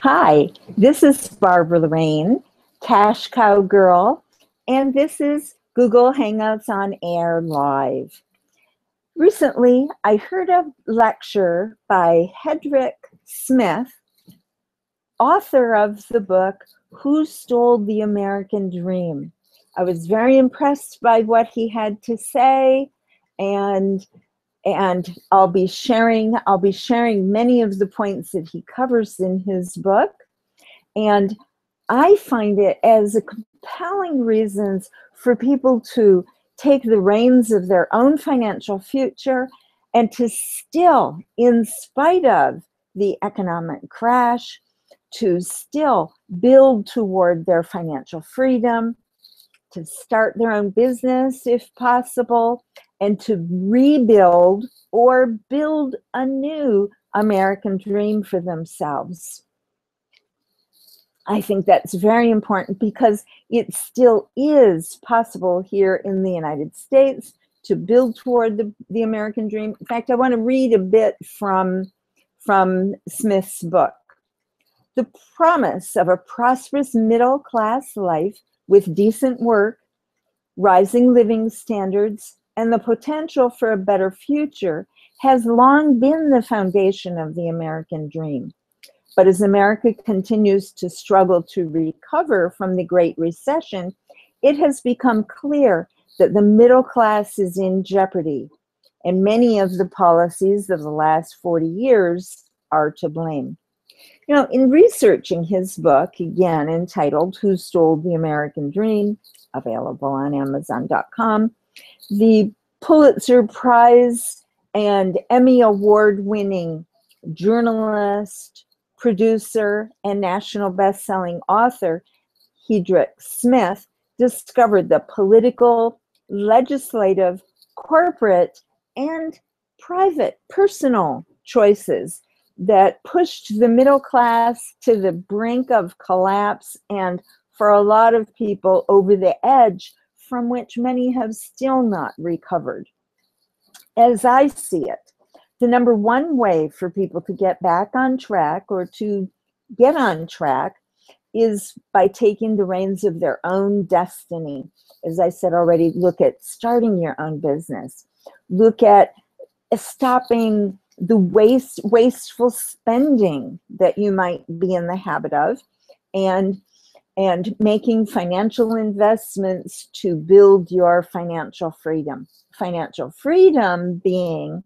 Hi, this is Barbara Loraine, Cash Cow Girl, and this is Google Hangouts on Air Live. Recently, I heard a lecture by Hedrick Smith, author of the book, Who Stole the American Dream? I was very impressed by what he had to say, and I'll be sharing many of the points that he covers in his book. And I find it as a compelling reasons for people to take the reins of their own financial future and to still, in spite of the economic crash, to still build toward their financial freedom, to start their own business if possible, and to rebuild or build a new American dream for themselves. I think that's very important because it still is possible here in the United States to build toward the American dream. In fact, I want to read a bit from Smith's book. The promise of a prosperous middle-class life with decent work, rising living standards, and the potential for a better future has long been the foundation of the American dream. But as America continues to struggle to recover from the Great Recession, it has become clear that the middle class is in jeopardy, and many of the policies of the last 40 years are to blame. You know, in researching his book, again entitled Who Stole the American Dream, available on Amazon.com, the Pulitzer Prize and Emmy Award-winning journalist, producer, and national best-selling author Hedrick Smith discovered the political, legislative, corporate, and private personal choices that pushed the middle class to the brink of collapse and, for a lot of people, over the edge from which many have still not recovered. As I see it, the number one way for people to get back on track or to get on track is by taking the reins of their own destiny. As I said already, look at starting your own business. Look at stopping the wasteful spending that you might be in the habit of, and making financial investments to build your financial freedom. Financial freedom being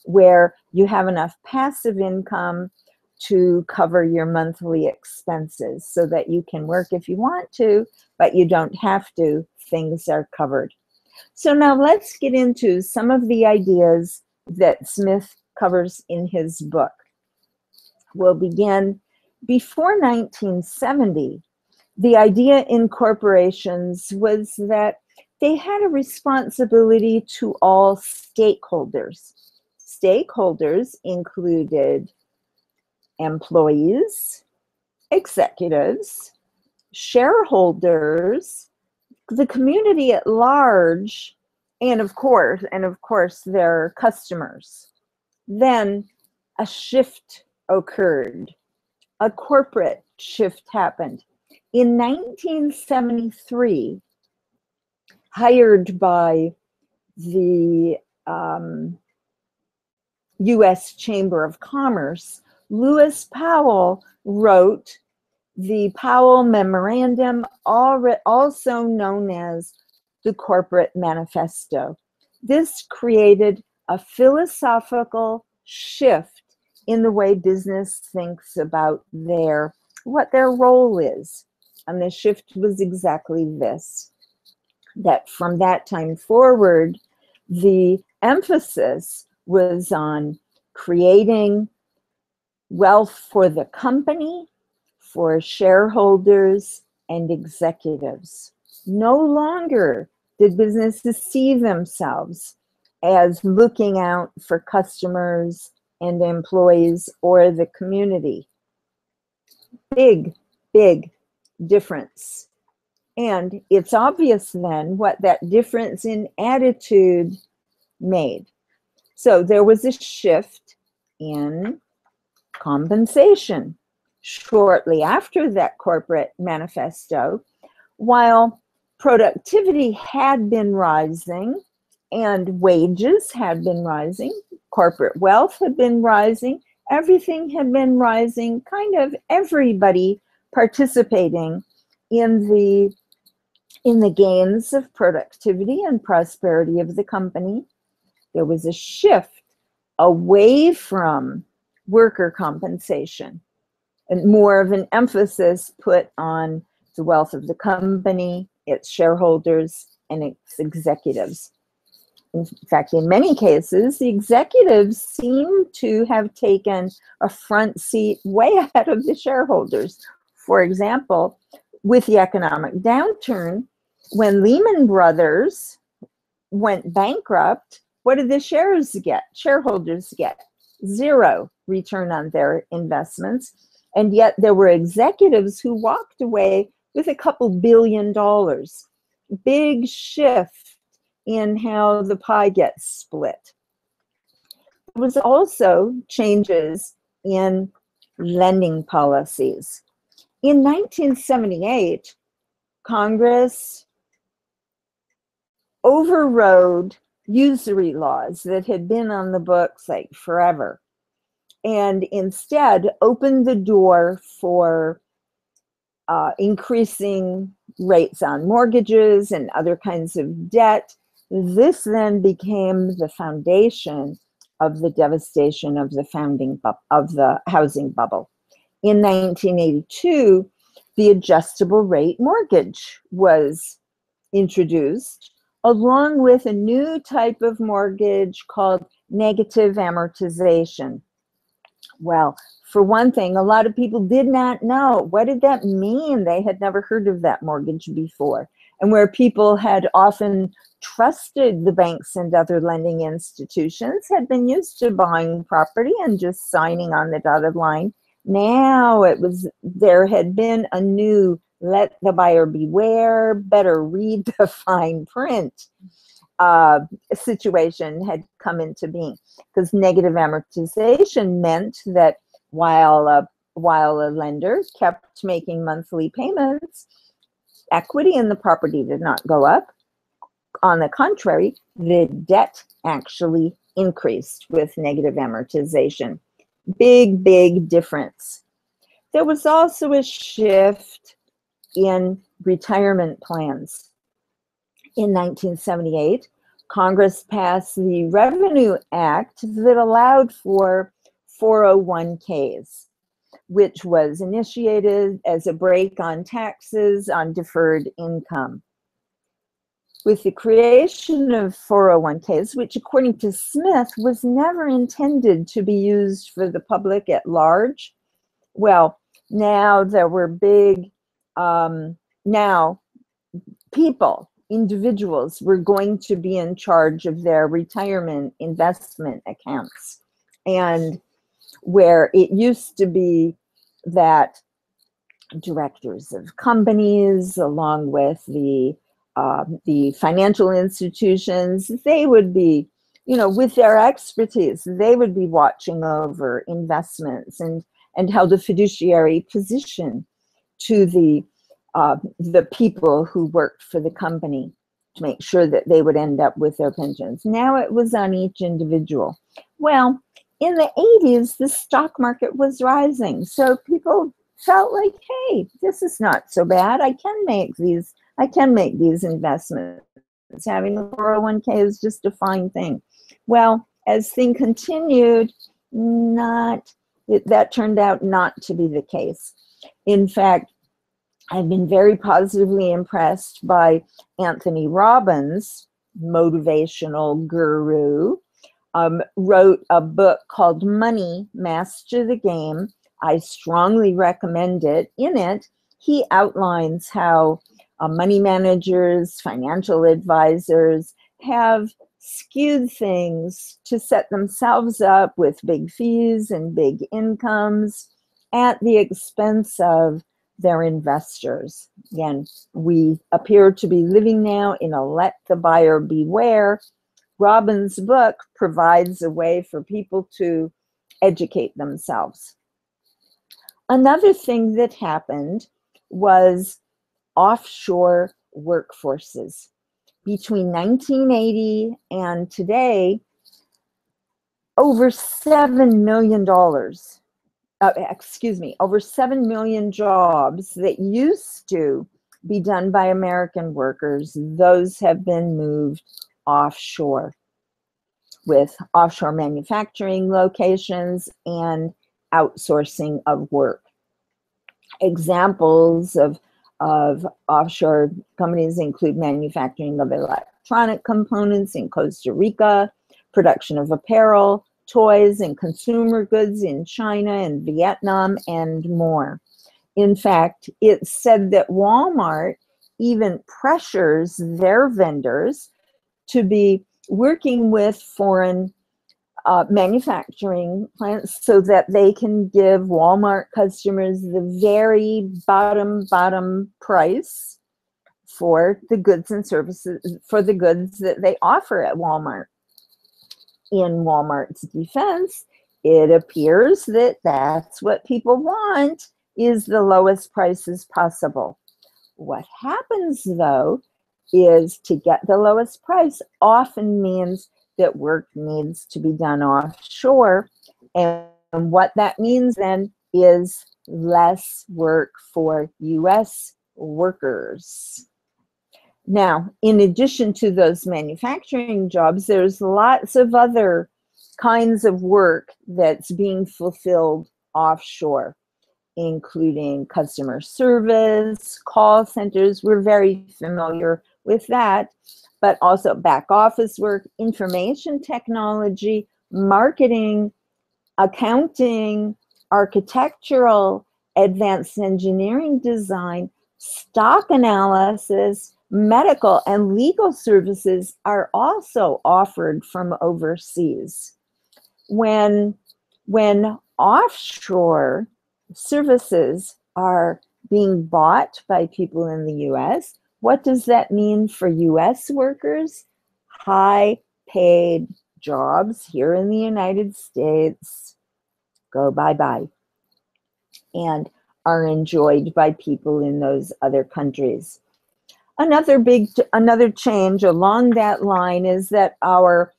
where you have enough passive income to cover your monthly expenses so that you can work if you want to, but you don't have to. Things are covered. So now let's get into some of the ideas that Smith covers in his book. We'll begin before 1970. The idea in corporations was that they had a responsibility to all stakeholders. Stakeholders included employees, executives, shareholders, the community at large, and of course their customers. Then a shift occurred. A corporate shift happened. In 1973, hired by the U.S. Chamber of Commerce, Lewis Powell wrote the Powell Memorandum, also known as the Corporate Manifesto. This created a philosophical shift in the way business thinks about what their role is. And the shift was exactly this, that from that time forward, the emphasis was on creating wealth for the company, for shareholders and executives. No longer did businesses see themselves as looking out for customers and employees or the community. Big, big difference. And it's obvious then what that difference in attitude made. So there was a shift in compensation. shortly after that corporate manifesto, while productivity had been rising and wages had been rising, corporate wealth had been rising, everything had been rising, kind of everybody participating in the gains of productivity and prosperity of the company. There was a shift away from worker compensation and more of an emphasis put on the wealth of the company, its shareholders, and its executives. In fact, in many cases, the executives seem to have taken a front seat way ahead of the shareholders. For example, with the economic downturn, when Lehman Brothers went bankrupt, what did the shareholders get? Zero return on their investments. And yet there were executives who walked away with a couple $2 billion. Big shift in how the pie gets split. There was also changes in lending policies. In 1978, Congress overrode usury laws that had been on the books like forever, and instead opened the door for increasing rates on mortgages and other kinds of debt. This then became the foundation of the devastation of the housing bubble. In 1982, the adjustable rate mortgage was introduced, along with a new type of mortgage called negative amortization. Well, for one thing, a lot of people did not know. What did that mean? They had never heard of that mortgage before. And where people had often trusted the banks and other lending institutions, had been used to buying property and just signing on the dotted line. Now there had been a new let the buyer beware, better read the fine print situation had come into being, because negative amortization meant that while a lender kept making monthly payments, equity in the property did not go up. On the contrary, the debt actually increased with negative amortization. Big, big difference. There was also a shift in retirement plans. In 1978, Congress passed the Revenue Act that allowed for 401ks, which was initiated as a break on taxes on deferred income. With the creation of 401ks, which according to Smith was never intended to be used for the public at large, well, now there were big, individuals were going to be in charge of their retirement investment accounts. And where it used to be that directors of companies, along with the financial institutions, they would be, with their expertise, they would be watching over investments and held a fiduciary position to the people who worked for the company to make sure that they would end up with their pensions. Now it was on each individual. Well, in the 80s, the stock market was rising. So people felt like, hey, this is not so bad. I can make these investments. Having a 401k is just a fine thing. Well, as things continued, that turned out not to be the case. In fact, I've been very positively impressed by Anthony Robbins, motivational guru, wrote a book called Money, Master the Game. I strongly recommend it. In it, he outlines how money managers, financial advisors have skewed things to set themselves up with big fees and big incomes at the expense of their investors. Again, we appear to be living now in a let the buyer beware. Robbins' book provides a way for people to educate themselves. Another thing that happened was offshore workforces. Between 1980 and today, over $7 million, over 7 million jobs that used to be done by American workers, those have been moved offshore, with offshore manufacturing locations and outsourcing of work. Examples of offshore companies include manufacturing of electronic components in Costa Rica, production of apparel, toys, and consumer goods in China and Vietnam, and more. In fact, it's said that Walmart even pressures their vendors to be working with foreign manufacturing plants so that they can give Walmart customers the very bottom price for the goods and services, for the goods that they offer at Walmart. In Walmart's defense, it appears that that's what people want, is the lowest prices possible. What happens, though, is to get the lowest price often means that work needs to be done offshore. And what that means then is less work for US workers. Now, in addition to those manufacturing jobs, there's lots of other kinds of work that's being fulfilled offshore, including customer service, call centers. We're very familiar with that, but also back office work, information technology, marketing, accounting, architectural, advanced engineering design, stock analysis, medical and legal services are also offered from overseas. When offshore services are being bought by people in the US, what does that mean for US workers? High paid jobs here in the United States go bye-bye and are enjoyed by people in those other countries. Another change along that line is that our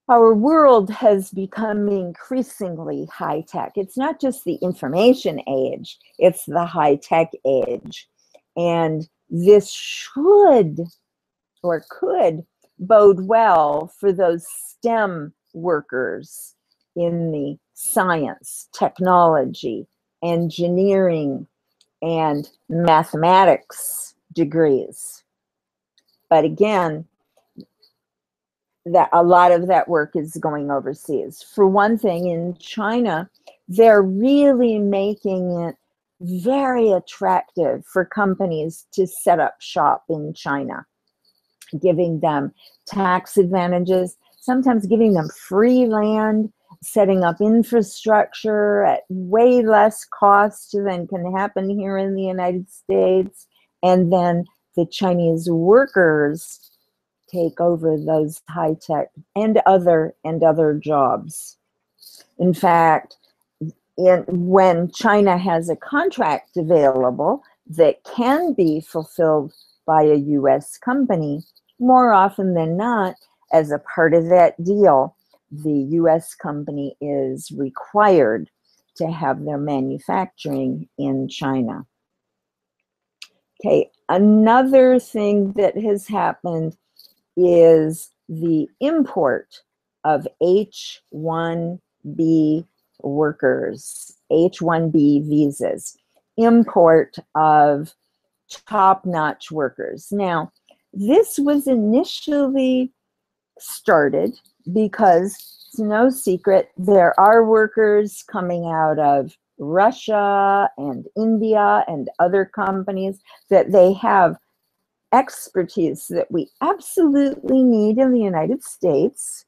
world has become increasingly high-tech. It's not just the information age, it's the high-tech age. And this should or could bode well for those STEM workers in the science, technology, engineering, and mathematics degrees. But again, that a lot of that work is going overseas. For one thing, in China, they're really making it very attractive for companies to set up shop in China, giving them tax advantages, sometimes giving them free land, setting up infrastructure at way less cost than can happen here in the United States. And then the Chinese workers take over those high-tech and other jobs. In fact, when China has a contract available that can be fulfilled by a US company, more often than not, as a part of that deal, the US company is required to have their manufacturing in China. Okay, another thing that has happened is the import of H1B workers, H1B visas, import of top-notch workers. Now, this was initially started because it's no secret there are workers coming out of Russia and India and other companies that they have expertise that we absolutely need in the United States.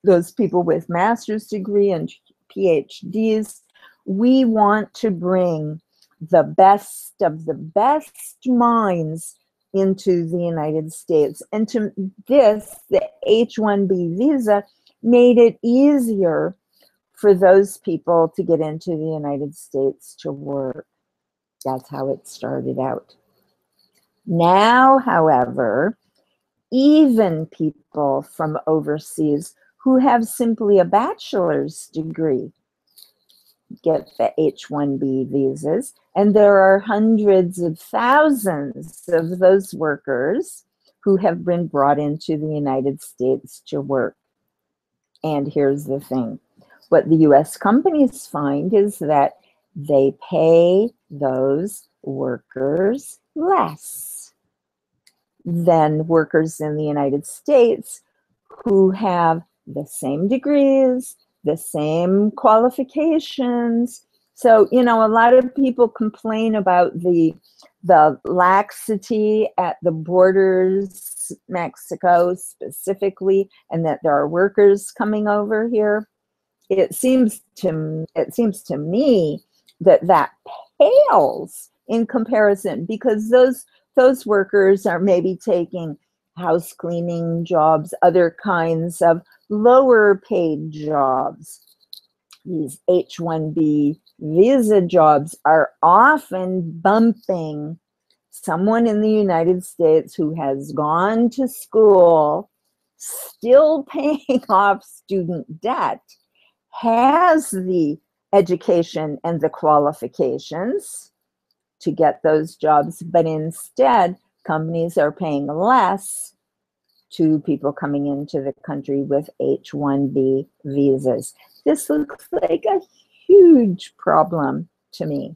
Those people with master's degree and PhDs, we want to bring the best of the best minds into the United States. And to this, the H1B visa made it easier for those people to get into the United States to work. That's how it started out. Now, however, even people from overseas who have simply a bachelor's degree get the H1B visas, and there are hundreds of thousands of those workers who have been brought into the United States to work. And here's the thing. What the US companies find is that they pay those workers less than workers in the United States who have the same degrees, the same qualifications. So, you know, a lot of people complain about the laxity at the borders, Mexico specifically, and that there are workers coming over here. It seems to me that pales in comparison, because those workers are maybe taking house cleaning jobs, other kinds of lower paid jobs. These H1B visa jobs are often bumping someone in the United States who has gone to school, still paying off student debt, has the education and the qualifications to get those jobs, but instead companies are paying less to people coming into the country with H1B visas. This looks like a huge problem to me.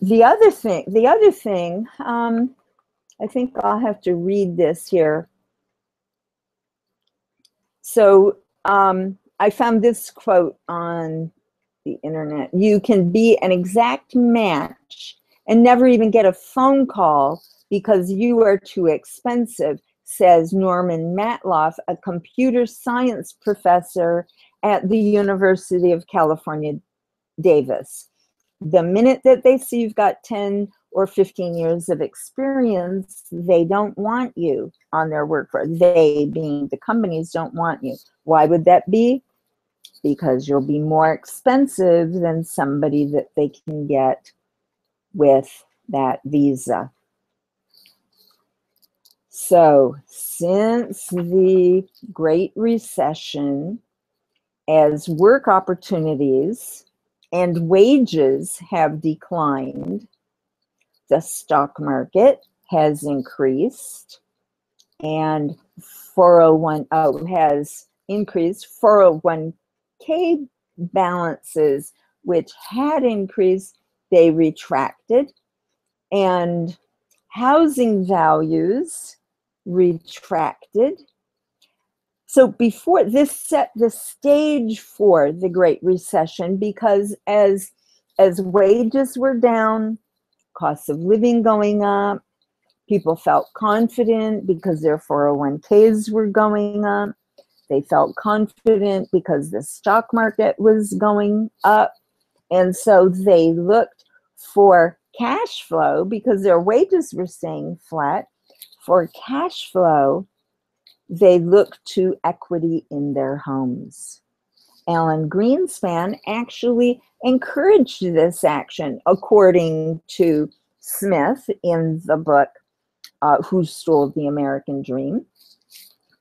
The other thing, I think I'll have to read this here. So I found this quote on the internet. You can be an exact match and never even get a phone call because you are too expensive, says Norman Matloff, a computer science professor at the University of California, Davis. The minute that they see you've got 10 or 15 years of experience, they don't want you on their workforce. They, being the companies, don't want you. Why would that be? Because you'll be more expensive than somebody that they can get with that visa. So since the Great Recession, as work opportunities and wages have declined, the stock market has increased, and 401 has increased. 401k balances, which had increased, they retracted, and housing values retracted. So before this set the stage for the Great Recession, because as wages were down, costs of living going up, people felt confident because their 401ks were going up. They felt confident because the stock market was going up. And so they looked for cash flow because their wages were staying flat. For cash flow, they looked to equity in their homes. Alan Greenspan actually encouraged this action, according to Smith in the book, Who Stole the American Dream.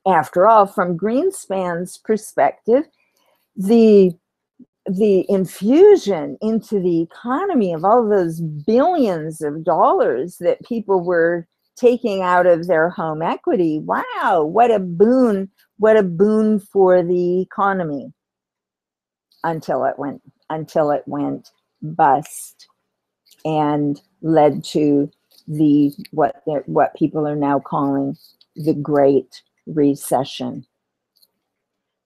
After all, from Greenspan's perspective, the infusion into the economy of all those billions of dollars that people were taking out of their home equity, wow, what a boon for the economy, until it went bust and led to the what people are now calling the Great Recession.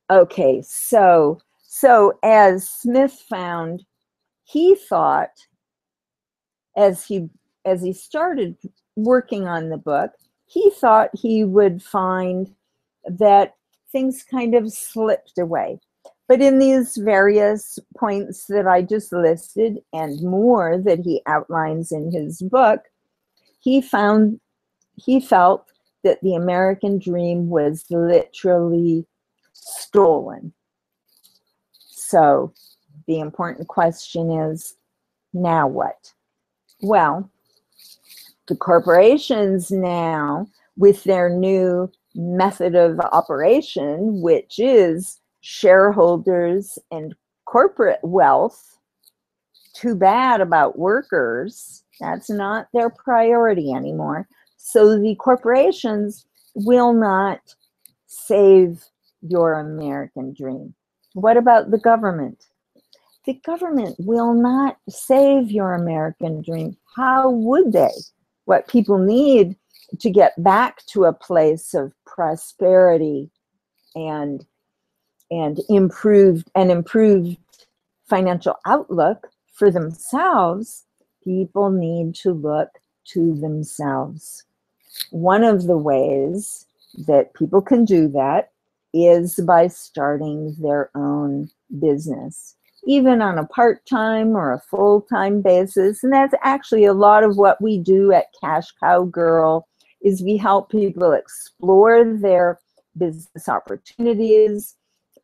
Okay, so as Smith found, he thought, as he started working on the book, he thought he would find that things kind of slipped away. But in these various points that I just listed, and more that he outlines in his book, he felt that the American dream was literally stolen. So the important question is, now what? Well, the corporations now, with their new method of operation, which is shareholders and corporate wealth, too bad about workers. That's not their priority anymore. So the corporations will not save your American dream. What about the government? The government will not save your American dream. How would they? What people need to get back to a place of prosperity and improved financial outlook for themselves, people need to look to themselves. One of the ways that people can do that is by starting their own business, even on a part-time or a full-time basis. And that's actually a lot of what we do at Cash Cow Girl, is we help people explore their business opportunities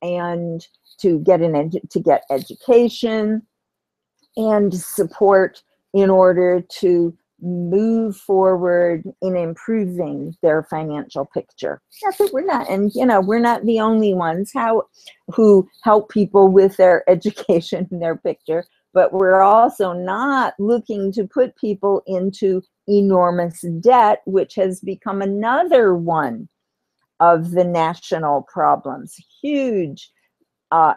and to get education and support in order to move forward in improving their financial picture. That's what we're not, and we're not the only ones who help people with their education and their picture, but we're also not looking to put people into enormous debt, which has become another one of the national problems. Huge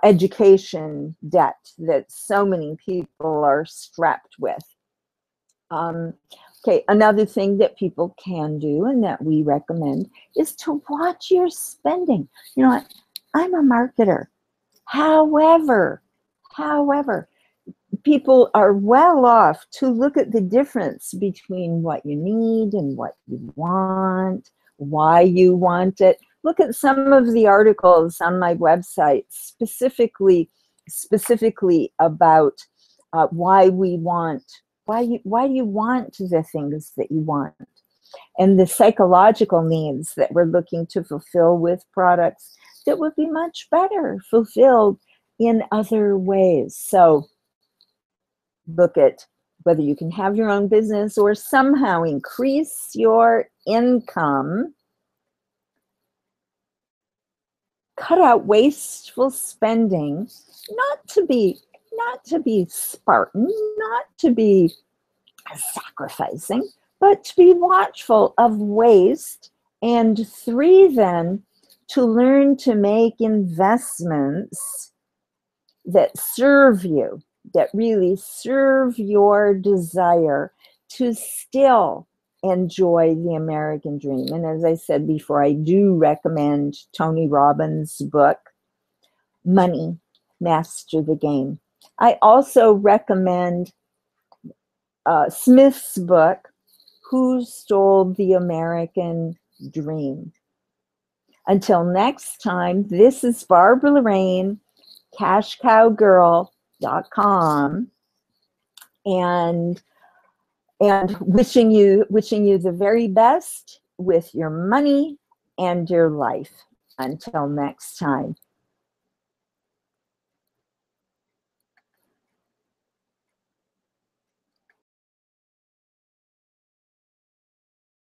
education debt that so many people are strapped with. Okay, another thing that people can do and that we recommend is to watch your spending. You know what? I'm a marketer. However, people are well off to look at the difference between what you need and what you want, why you want it. Look at some of the articles on my website specifically about why do you want the things that you want, and the psychological needs that we're looking to fulfill with products that would be much better fulfilled in other ways. So look at whether you can have your own business or somehow increase your income. Cut out wasteful spending, not to be Spartan, not to be sacrificing, but to be watchful of waste. And 3, then, to learn to make investments that serve you, that really serve your desire to still enjoy the American dream. And as I said before, I do recommend Tony Robbins' book, Money, Master the Game. I also recommend Smith's book, Who Stole the American Dream. Until next time, this is Barbara Loraine, cashcowgirl.com, and wishing you the very best with your money and your life. Until next time.